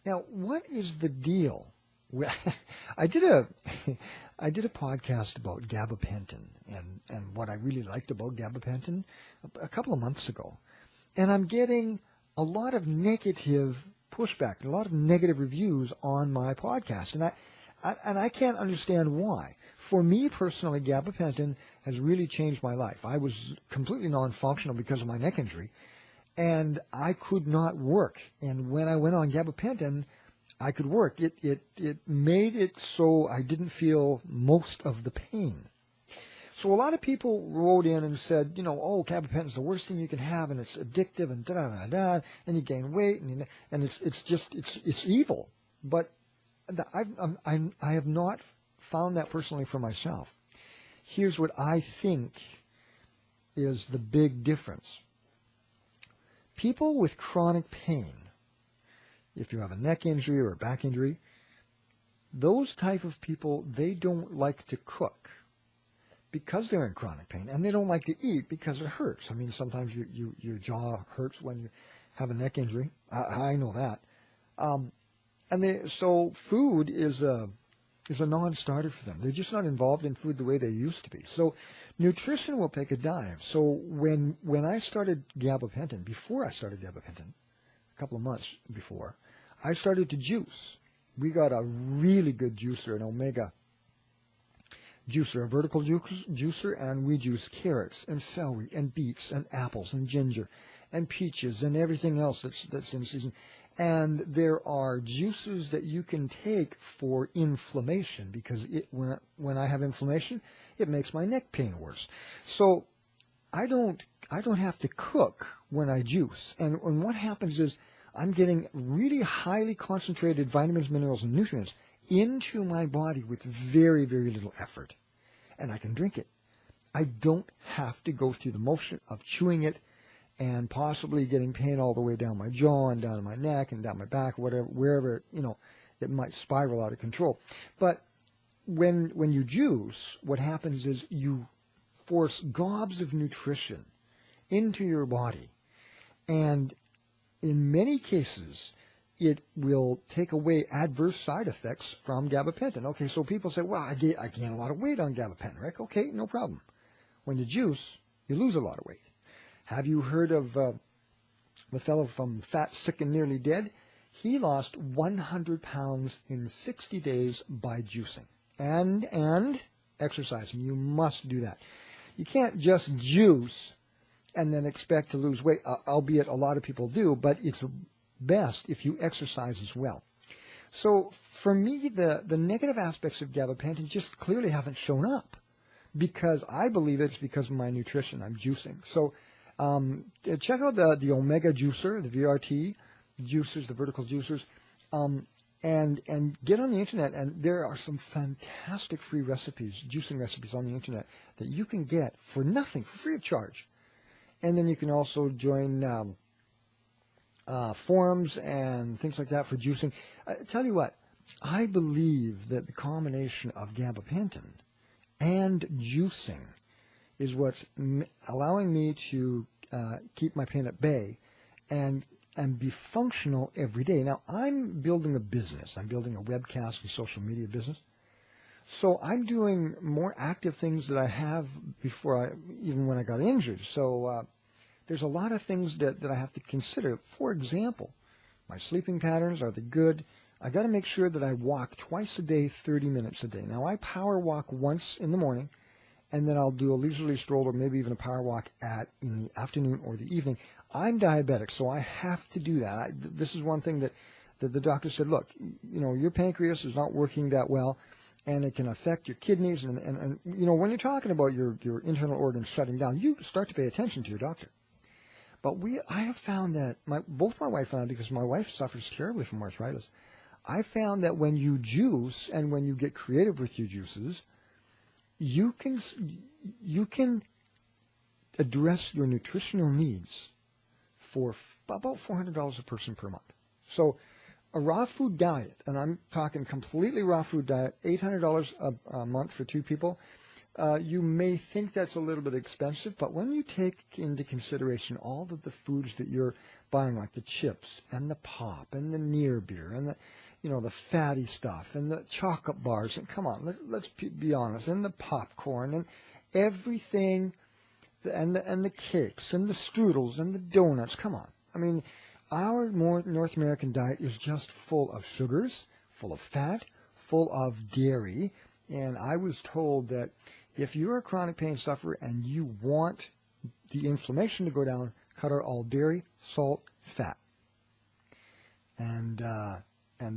Now, what is the deal? I did a I did a podcast about gabapentin and what I really liked about gabapentin a couple of months ago. And I'm getting a lot of negative pushback, a lot of negative reviews on my podcast. And I can't understand why. For me personally, gabapentin has really changed my life. I was completely non-functional because of my neck injury, and I could not work. And when I went on gabapentin, I could work. It made it so I didn't feel most of the pain. So a lot of people wrote in and said, oh, gabapentin's the worst thing you can have, and it's addictive, and da-da-da-da, and you gain weight, and it's evil. But I have not found that personally for myself. Here's what I think is the big difference. People with chronic pain, if you have a neck injury or a back injury, those type of people, they don't like to cook because they're in chronic pain, and they don't like to eat because it hurts. I mean, sometimes your jaw hurts when you have a neck injury. I know that. So food is a non-starter for them. They're just not involved in food the way they used to be. So nutrition will take a dive. So when I started gabapentin, before I started gabapentin, a couple of months before, I started to juice. We got a really good juicer, an omega juicer, a vertical juicer, and we juice carrots and celery and beets and apples and ginger and peaches and everything else that's in season. And there are juices that you can take for inflammation, because when I have inflammation, it makes my neck pain worse. So I don't have to cook when I juice. And what happens is I'm getting really highly concentrated vitamins, minerals, and nutrients into my body with very, very little effort. And I can drink it. I don't have to go through the motion of chewing it and possibly getting pain all the way down my jaw and down my neck and down my back, wherever it might spiral out of control. But when you juice, what happens is you force gobs of nutrition into your body, and in many cases, it will take away adverse side effects from gabapentin. Okay, so people say, well, I gain a lot of weight on gabapentin, right? Okay, no problem. When you juice, you lose a lot of weight. Have you heard of the fellow from Fat, Sick, and Nearly Dead? He lost 100 pounds in 60 days by juicing and exercising. You must do that. You can't just juice and then expect to lose weight, albeit a lot of people do, but it's best if you exercise as well. So for me, the negative aspects of gabapentin just clearly haven't shown up, because I believe it's because of my nutrition. I'm juicing. So check out the Omega Juicer, the VRT juicers, the vertical juicers, and get on the internet. And there are some fantastic free recipes, juicing recipes on the internet that you can get for nothing, for free of charge. And then you can also join forums and things like that for juicing. I tell you what, I believe that the combination of gabapentin and juicing is what's allowing me to keep my pain at bay and be functional every day. Now, I'm building a business. I'm building a webcast and social media business. So I'm doing more active things that I have even when I got injured. So there's a lot of things that I have to consider. For example, my sleeping patterns, are they good? I got to make sure that I walk twice a day, 30 minutes a day. Now, I power walk once in the morning, and then I'll do a leisurely stroll or maybe even a power walk in the afternoon or the evening. I'm diabetic, so I have to do that. This is one thing that the doctor said, look, your pancreas is not working that well, and it can affect your kidneys. And when you're talking about your internal organs shutting down, you start to pay attention to your doctor. But I have found that, both my wife and I, because my wife suffers terribly from arthritis, I found that when you juice and when you get creative with your juices, you can address your nutritional needs for about $400 a person per month. So a raw food diet, and I'm talking completely raw food diet, $800 a month for two people. You may think that's a little bit expensive, but when you take into consideration all of the foods that your buying like the chips and the pop and the near beer and the, the fatty stuff and the chocolate bars. And come on, let's be honest. And the popcorn and everything, and the cakes and the strudels and the donuts. Come on. I mean, our North American diet is just full of sugars, full of fat, full of dairy. And I was told that if you're a chronic pain sufferer and you want the inflammation to go down, cut out all dairy, salt, fat. And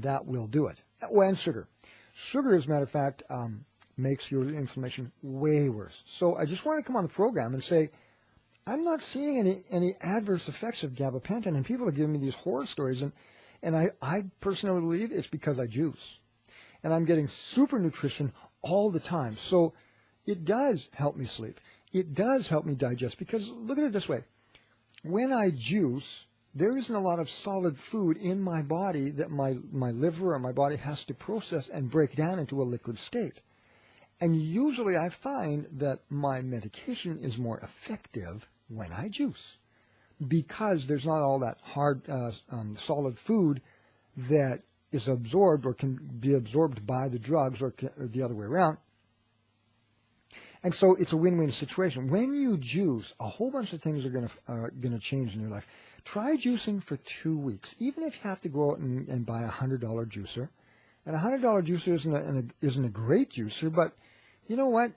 that will do it. Oh, and sugar. Sugar, as a matter of fact, makes your inflammation way worse. So I just want to come on the program and say, I'm not seeing any adverse effects of gabapentin, and people are giving me these horror stories, and I personally believe it's because I juice. And I'm getting super nutrition all the time. So it does help me sleep. It does help me digest, because look at it this way. When I juice, there isn't a lot of solid food in my body that my liver or my body has to process and break down into a liquid state. And usually I find that my medication is more effective when I juice, because there's not all that hard, solid food that is absorbed or can be absorbed by the drugs, or the other way around. And so it's a win-win situation. When you juice, a whole bunch of things are going to change in your life. Try juicing for 2 weeks, even if you have to go out and buy a $100 juicer. And a $100 juicer isn't a great juicer, but you know what?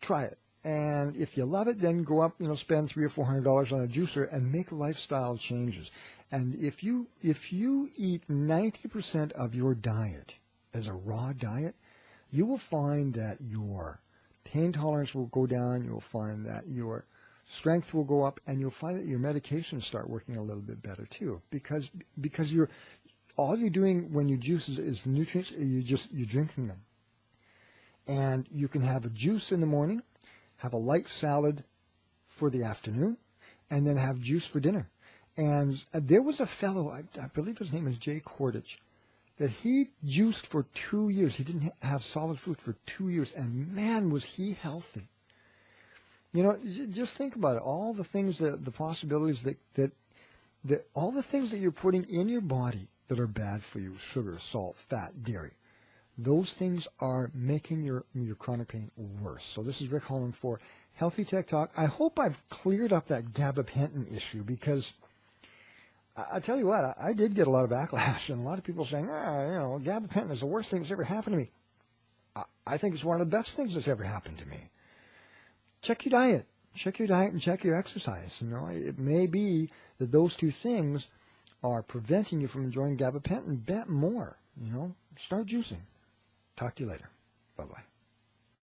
Try it. And if you love it, then go up, spend $300 or $400 on a juicer and make lifestyle changes. And if you eat 90% of your diet as a raw diet, you will find that your pain tolerance will go down. You'll find that your strength will go up, and you'll find that your medications start working a little bit better too. Because all you're doing when you juice is the nutrients. You're drinking them. And you can have a juice in the morning, have a light salad for the afternoon, and then have juice for dinner. And there was a fellow, I believe his name is Jay Cordich, that he juiced for 2 years. He didn't have solid food for 2 years, and man, was he healthy. Just think about it. All the things, the possibilities that all the things that you're putting in your body that are bad for you, sugar, salt, fat, dairy, those things are making your chronic pain worse. So this is Rick Haaland for Healthy Tech Talk. I hope I've cleared up that gabapentin issue, because I tell you what, I did get a lot of backlash, and a lot of people saying, gabapentin is the worst thing that's ever happened to me. I think it's one of the best things that's ever happened to me. Check your diet. Check your diet and check your exercise. It may be that those two things are preventing you from enjoying gabapentin more. Start juicing. Talk to you later. Bye-bye.